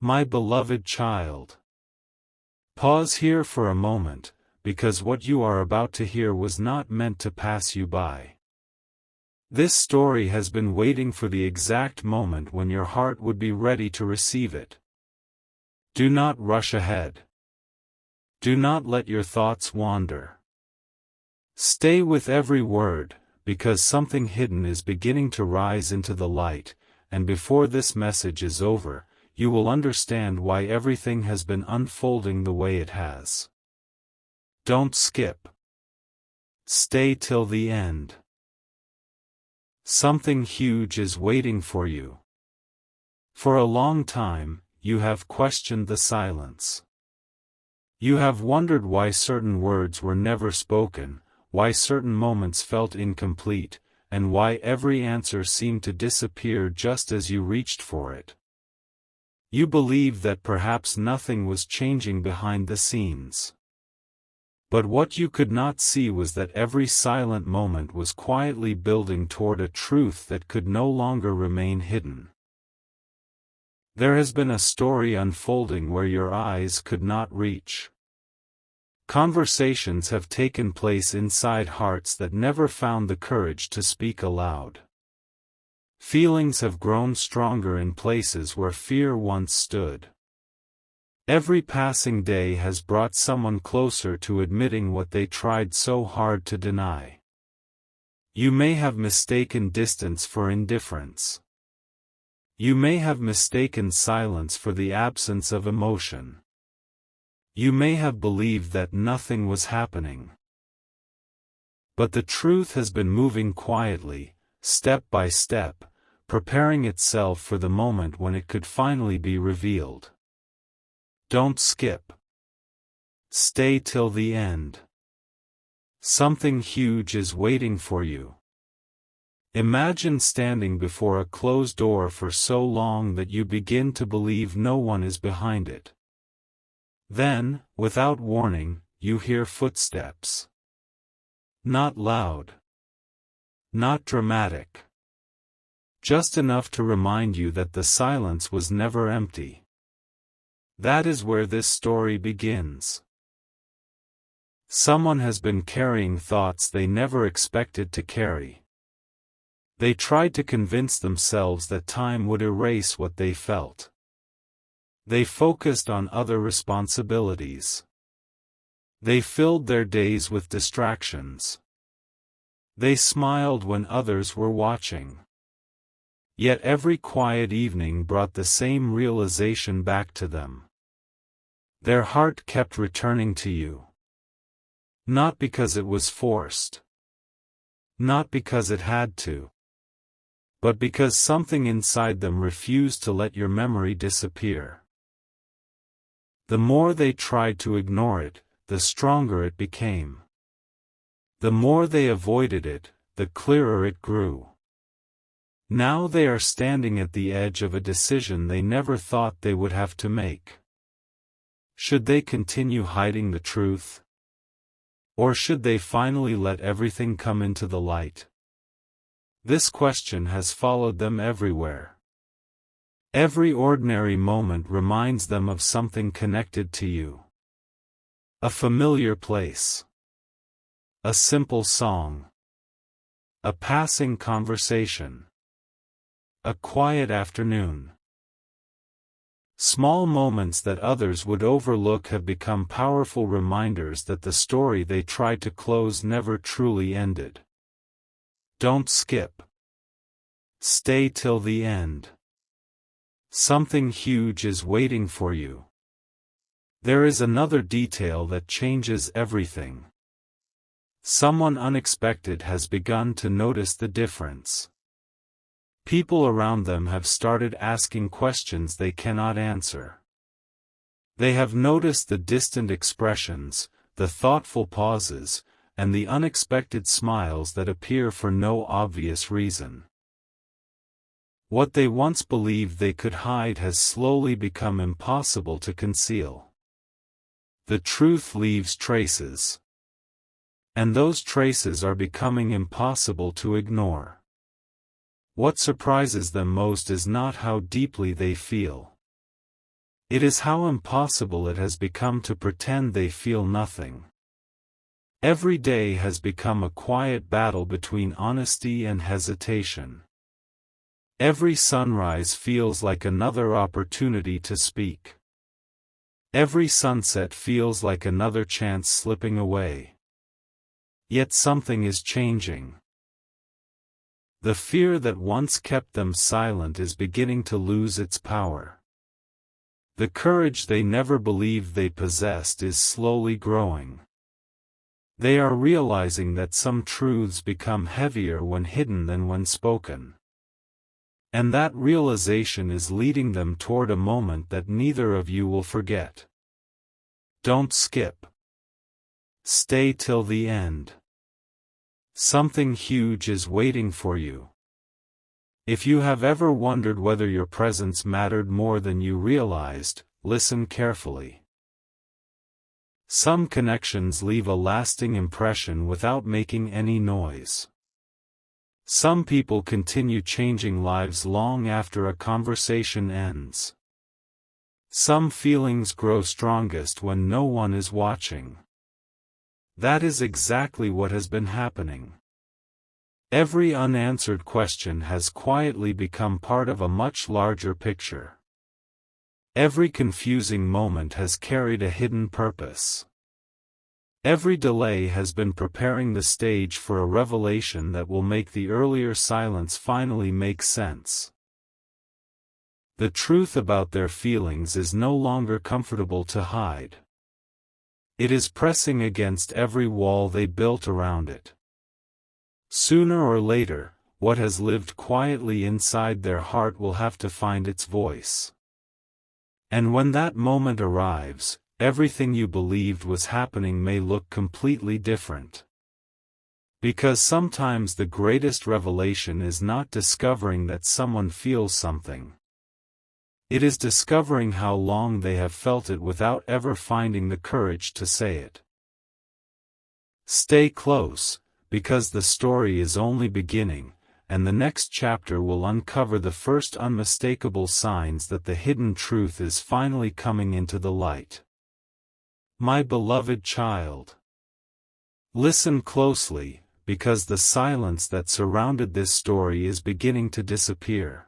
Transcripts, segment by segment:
My beloved child. Pause here for a moment, because what you are about to hear was not meant to pass you by. This story has been waiting for the exact moment when your heart would be ready to receive it. Do not rush ahead. Do not let your thoughts wander. Stay with every word, because something hidden is beginning to rise into the light, and before this message is over, you will understand why everything has been unfolding the way it has. Don't skip. Stay till the end. Something huge is waiting for you. For a long time, you have questioned the silence. You have wondered why certain words were never spoken, why certain moments felt incomplete, and why every answer seemed to disappear just as you reached for it. You believed that perhaps nothing was changing behind the scenes. But what you could not see was that every silent moment was quietly building toward a truth that could no longer remain hidden. There has been a story unfolding where your eyes could not reach. Conversations have taken place inside hearts that never found the courage to speak aloud. Feelings have grown stronger in places where fear once stood. Every passing day has brought someone closer to admitting what they tried so hard to deny. You may have mistaken distance for indifference. You may have mistaken silence for the absence of emotion. You may have believed that nothing was happening. But the truth has been moving quietly, step by step, preparing itself for the moment when it could finally be revealed. Don't skip. Stay till the end. Something huge is waiting for you. Imagine standing before a closed door for so long that you begin to believe no one is behind it. Then, without warning, you hear footsteps. Not loud. Not dramatic. Just enough to remind you that the silence was never empty. That is where this story begins. Someone has been carrying thoughts they never expected to carry. They tried to convince themselves that time would erase what they felt. They focused on other responsibilities. They filled their days with distractions. They smiled when others were watching. Yet every quiet evening brought the same realization back to them. Their heart kept returning to you. Not because it was forced. Not because it had to. But because something inside them refused to let your memory disappear. The more they tried to ignore it, the stronger it became. The more they avoided it, the clearer it grew. Now they are standing at the edge of a decision they never thought they would have to make. Should they continue hiding the truth? Or should they finally let everything come into the light? This question has followed them everywhere. Every ordinary moment reminds them of something connected to you. A familiar place. A simple song. A passing conversation. A quiet afternoon. Small moments that others would overlook have become powerful reminders that the story they tried to close never truly ended. Don't skip. Stay till the end. Something huge is waiting for you. There is another detail that changes everything. Someone unexpected has begun to notice the difference. People around them have started asking questions they cannot answer. They have noticed the distant expressions, the thoughtful pauses, and the unexpected smiles that appear for no obvious reason. What they once believed they could hide has slowly become impossible to conceal. The truth leaves traces. And those traces are becoming impossible to ignore. What surprises them most is not how deeply they feel. It is how impossible it has become to pretend they feel nothing. Every day has become a quiet battle between honesty and hesitation. Every sunrise feels like another opportunity to speak. Every sunset feels like another chance slipping away. Yet something is changing. The fear that once kept them silent is beginning to lose its power. The courage they never believed they possessed is slowly growing. They are realizing that some truths become heavier when hidden than when spoken. And that realization is leading them toward a moment that neither of you will forget. Don't skip. Stay till the end. Something huge is waiting for you. If you have ever wondered whether your presence mattered more than you realized, listen carefully. Some connections leave a lasting impression without making any noise. Some people continue changing lives long after a conversation ends. Some feelings grow strongest when no one is watching. That is exactly what has been happening. Every unanswered question has quietly become part of a much larger picture. Every confusing moment has carried a hidden purpose. Every delay has been preparing the stage for a revelation that will make the earlier silence finally make sense. The truth about their feelings is no longer comfortable to hide. It is pressing against every wall they built around it. Sooner or later, what has lived quietly inside their heart will have to find its voice. And when that moment arrives, everything you believed was happening may look completely different. Because sometimes the greatest revelation is not discovering that someone feels something. It is discovering how long they have felt it without ever finding the courage to say it. Stay close, because the story is only beginning, and the next chapter will uncover the first unmistakable signs that the hidden truth is finally coming into the light. My beloved child, listen closely, because the silence that surrounded this story is beginning to disappear.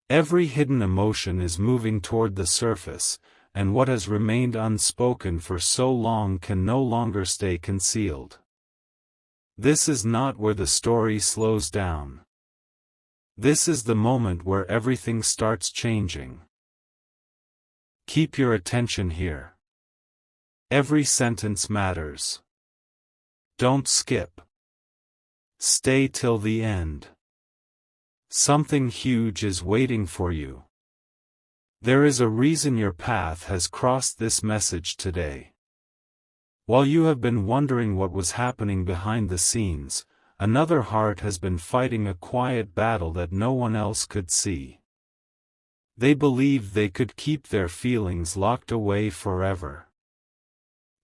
Every hidden emotion is moving toward the surface, and what has remained unspoken for so long can no longer stay concealed. This is not where the story slows down. This is the moment where everything starts changing. Keep your attention here. Every sentence matters. Don't skip. Stay till the end. Something huge is waiting for you. There is a reason your path has crossed this message today. While you have been wondering what was happening behind the scenes, another heart has been fighting a quiet battle that no one else could see. They believed they could keep their feelings locked away forever.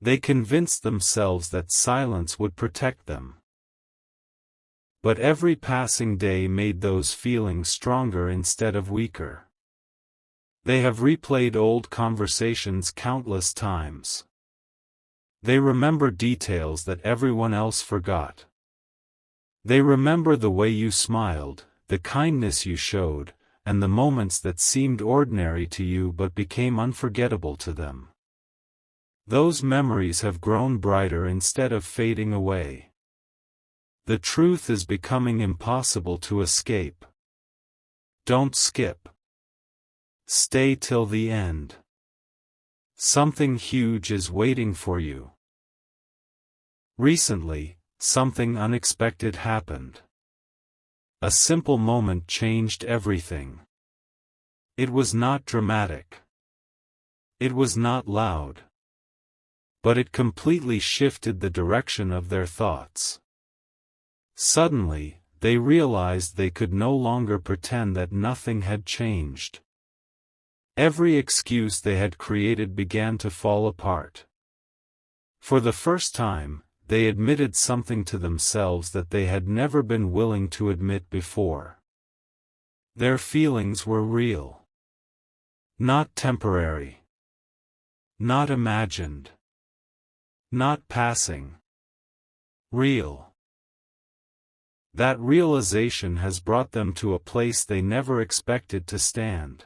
They convinced themselves that silence would protect them. But every passing day made those feelings stronger instead of weaker. They have replayed old conversations countless times. They remember details that everyone else forgot. They remember the way you smiled, the kindness you showed, and the moments that seemed ordinary to you but became unforgettable to them. Those memories have grown brighter instead of fading away. The truth is becoming impossible to escape. Don't skip. Stay till the end. Something huge is waiting for you. Recently, something unexpected happened. A simple moment changed everything. It was not dramatic. It was not loud. But it completely shifted the direction of their thoughts. Suddenly, they realized they could no longer pretend that nothing had changed. Every excuse they had created began to fall apart. For the first time, they admitted something to themselves that they had never been willing to admit before. Their feelings were real. Not temporary. Not imagined. Not passing. Real. That realization has brought them to a place they never expected to stand.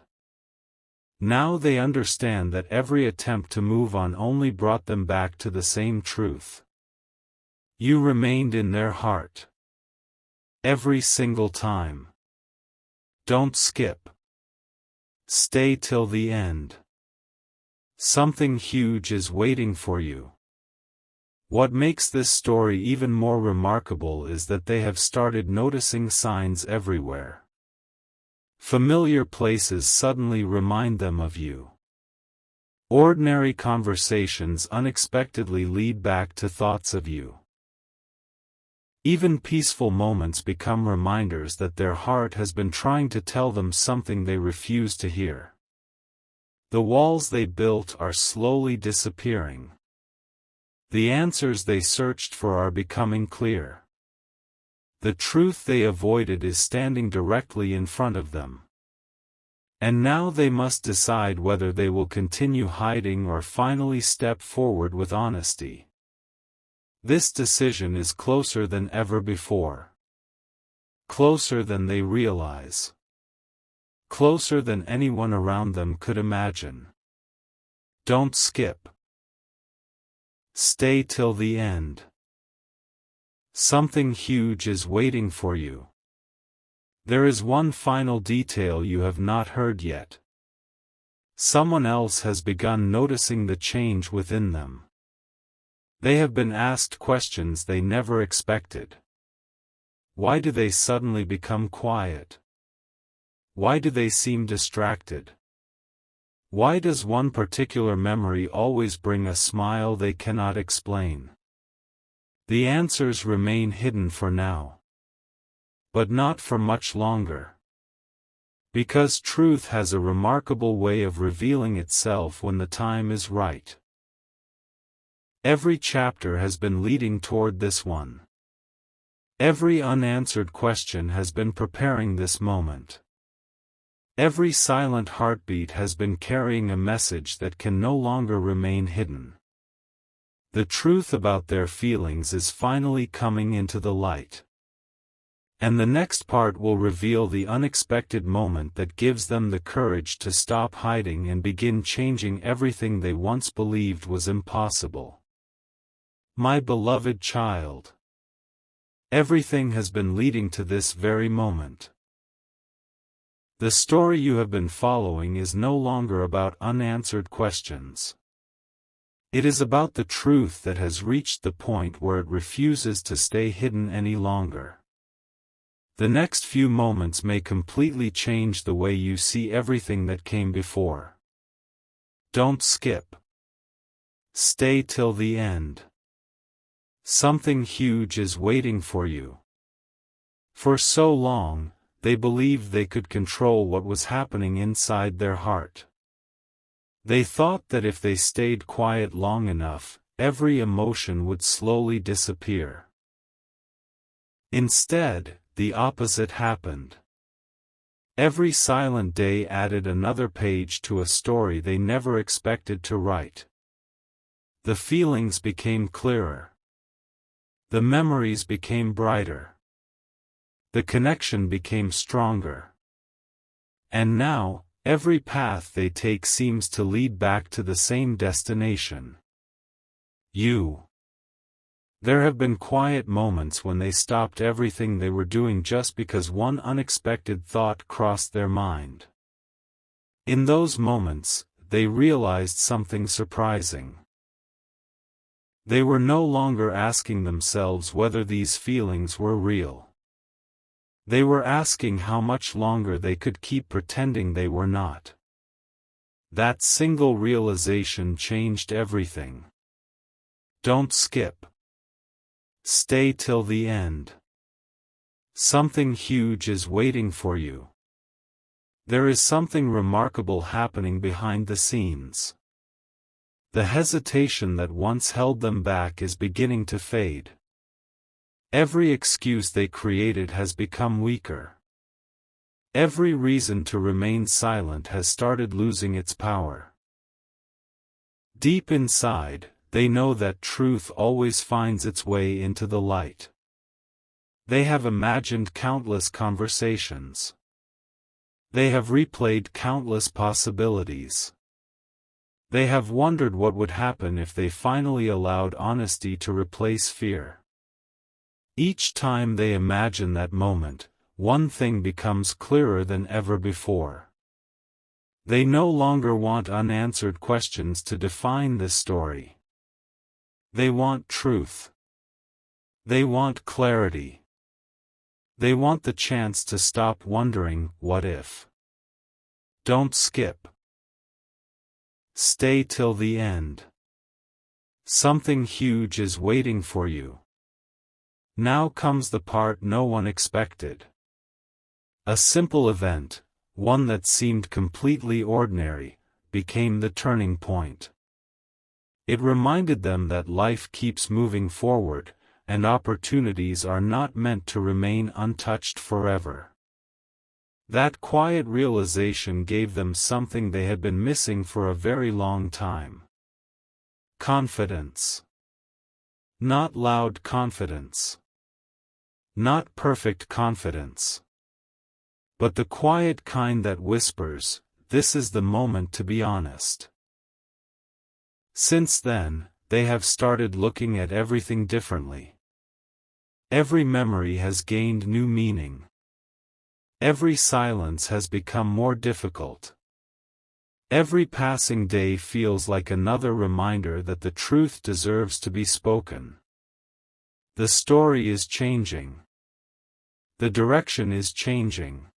Now they understand that every attempt to move on only brought them back to the same truth. You remained in their heart. Every single time. Don't skip. Stay till the end. Something huge is waiting for you. What makes this story even more remarkable is that they have started noticing signs everywhere. Familiar places suddenly remind them of you. Ordinary conversations unexpectedly lead back to thoughts of you. Even peaceful moments become reminders that their heart has been trying to tell them something they refuse to hear. The walls they built are slowly disappearing. The answers they searched for are becoming clear. The truth they avoided is standing directly in front of them. And now they must decide whether they will continue hiding or finally step forward with honesty. This decision is closer than ever before. Closer than they realize. Closer than anyone around them could imagine. Don't skip. Stay till the end. Something huge is waiting for you. There is one final detail you have not heard yet. Someone else has begun noticing the change within them. They have been asked questions they never expected. Why do they suddenly become quiet? Why do they seem distracted? Why does one particular memory always bring a smile they cannot explain? The answers remain hidden for now. But not for much longer. Because truth has a remarkable way of revealing itself when the time is right. Every chapter has been leading toward this one. Every unanswered question has been preparing this moment. Every silent heartbeat has been carrying a message that can no longer remain hidden. The truth about their feelings is finally coming into the light. And the next part will reveal the unexpected moment that gives them the courage to stop hiding and begin changing everything they once believed was impossible. My beloved child. Everything has been leading to this very moment. The story you have been following is no longer about unanswered questions. It is about the truth that has reached the point where it refuses to stay hidden any longer. The next few moments may completely change the way you see everything that came before. Don't skip. Stay till the end. Something huge is waiting for you. For so long, they believed they could control what was happening inside their heart. They thought that if they stayed quiet long enough, every emotion would slowly disappear. Instead, the opposite happened. Every silent day added another page to a story they never expected to write. The feelings became clearer. The memories became brighter. The connection became stronger. And now, every path they take seems to lead back to the same destination. You. There have been quiet moments when they stopped everything they were doing just because one unexpected thought crossed their mind. In those moments, they realized something surprising. They were no longer asking themselves whether these feelings were real. They were asking how much longer they could keep pretending they were not. That single realization changed everything. Don't skip. Stay till the end. Something huge is waiting for you. There is something remarkable happening behind the scenes. The hesitation that once held them back is beginning to fade. Every excuse they created has become weaker. Every reason to remain silent has started losing its power. Deep inside, they know that truth always finds its way into the light. They have imagined countless conversations. They have replayed countless possibilities. They have wondered what would happen if they finally allowed honesty to replace fear. Each time they imagine that moment, one thing becomes clearer than ever before. They no longer want unanswered questions to define this story. They want truth. They want clarity. They want the chance to stop wondering, what if? Don't skip. Stay till the end. Something huge is waiting for you. Now comes the part no one expected. A simple event, one that seemed completely ordinary, became the turning point. It reminded them that life keeps moving forward, and opportunities are not meant to remain untouched forever. That quiet realization gave them something they had been missing for a very long time. Confidence. Not loud confidence. Not perfect confidence. But the quiet kind that whispers, "This is the moment to be honest." Since then, they have started looking at everything differently. Every memory has gained new meaning. Every silence has become more difficult. Every passing day feels like another reminder that the truth deserves to be spoken. The story is changing. The direction is changing.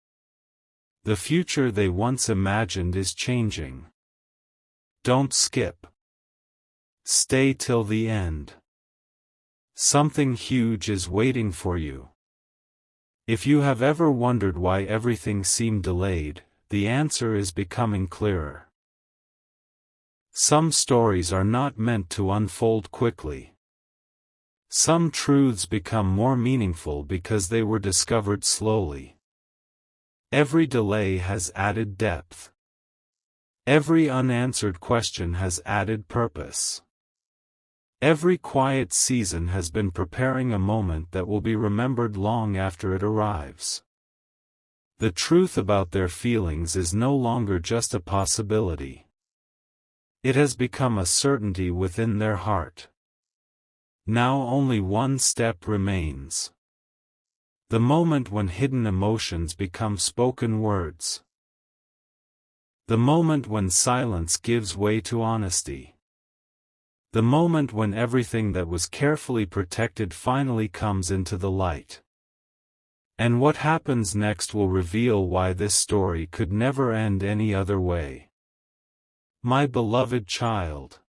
The future they once imagined is changing. Don't skip. Stay till the end. Something huge is waiting for you. If you have ever wondered why everything seemed delayed, the answer is becoming clearer. Some stories are not meant to unfold quickly. Some truths become more meaningful because they were discovered slowly. Every delay has added depth. Every unanswered question has added purpose. Every quiet season has been preparing a moment that will be remembered long after it arrives. The truth about their feelings is no longer just a possibility. It has become a certainty within their heart. Now only one step remains. The moment when hidden emotions become spoken words. The moment when silence gives way to honesty. The moment when everything that was carefully protected finally comes into the light. And what happens next will reveal why this story could never end any other way. My beloved child.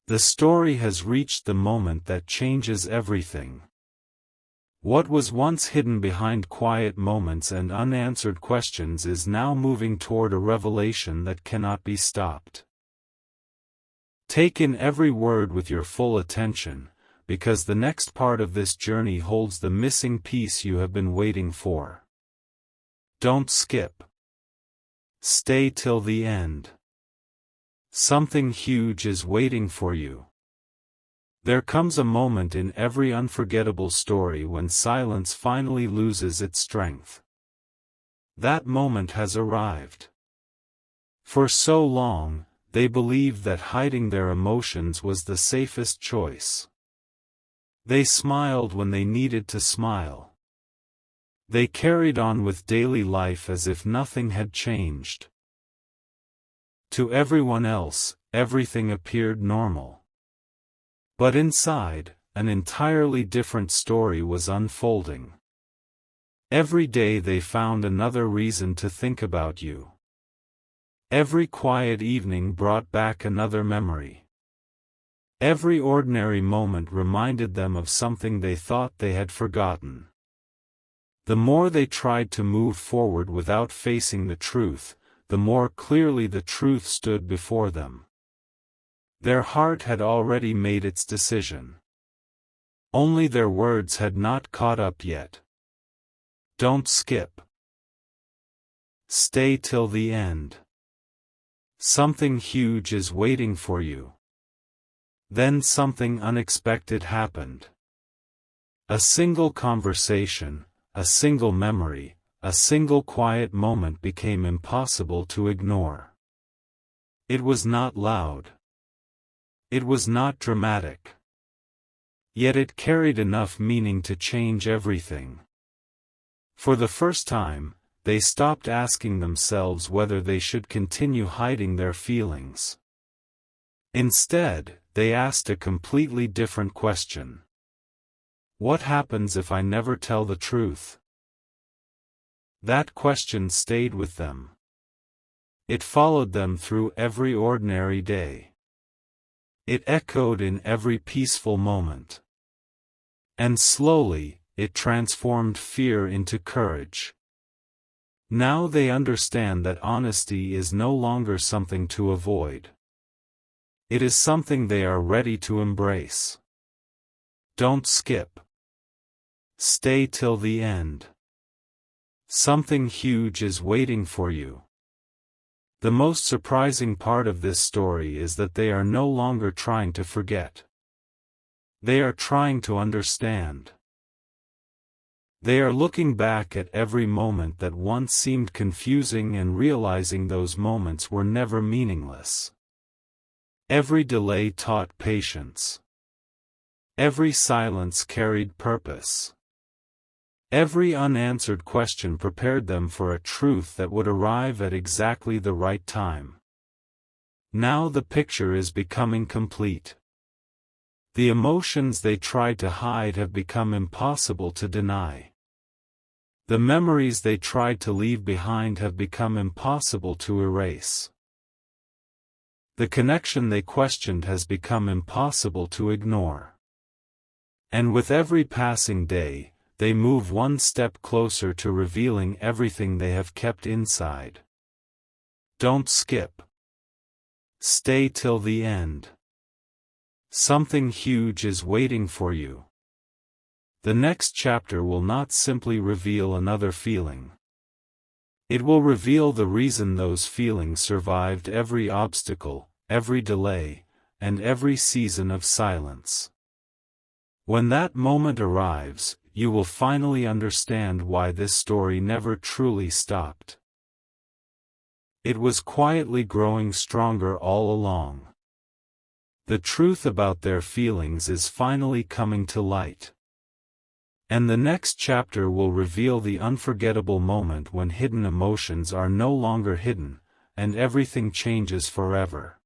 The story has reached the moment that changes everything. What was once hidden behind quiet moments and unanswered questions is now moving toward a revelation that cannot be stopped. Take in every word with your full attention, because the next part of this journey holds the missing piece you have been waiting for. Don't skip. Stay till the end. Something huge is waiting for you. There comes a moment in every unforgettable story when silence finally loses its strength. That moment has arrived. For so long, they believed that hiding their emotions was the safest choice. They smiled when they needed to smile. They carried on with daily life as if nothing had changed. To everyone else, everything appeared normal. But inside, an entirely different story was unfolding. Every day they found another reason to think about you. Every quiet evening brought back another memory. Every ordinary moment reminded them of something they thought they had forgotten. The more they tried to move forward without facing the truth, the more clearly the truth stood before them. Their heart had already made its decision. Only their words had not caught up yet. Don't skip. Stay till the end. Something huge is waiting for you. Then something unexpected happened. A single conversation, a single memory, a single quiet moment became impossible to ignore. It was not loud. It was not dramatic. Yet it carried enough meaning to change everything. For the first time, they stopped asking themselves whether they should continue hiding their feelings. Instead, they asked a completely different question. What happens if I never tell the truth? That question stayed with them. It followed them through every ordinary day. It echoed in every peaceful moment. And slowly, it transformed fear into courage. Now they understand that honesty is no longer something to avoid. It is something they are ready to embrace. Don't skip. Stay till the end. Something huge is waiting for you. The most surprising part of this story is that they are no longer trying to forget. They are trying to understand. They are looking back at every moment that once seemed confusing and realizing those moments were never meaningless. Every delay taught patience. Every silence carried purpose. Every unanswered question prepared them for a truth that would arrive at exactly the right time. Now the picture is becoming complete. The emotions they tried to hide have become impossible to deny. The memories they tried to leave behind have become impossible to erase. The connection they questioned has become impossible to ignore. And with every passing day, they move one step closer to revealing everything they have kept inside. Don't skip. Stay till the end. Something huge is waiting for you. The next chapter will not simply reveal another feeling. It will reveal the reason those feelings survived every obstacle, every delay, and every season of silence. When that moment arrives, you will finally understand why this story never truly stopped. It was quietly growing stronger all along. The truth about their feelings is finally coming to light. And the next chapter will reveal the unforgettable moment when hidden emotions are no longer hidden, and everything changes forever.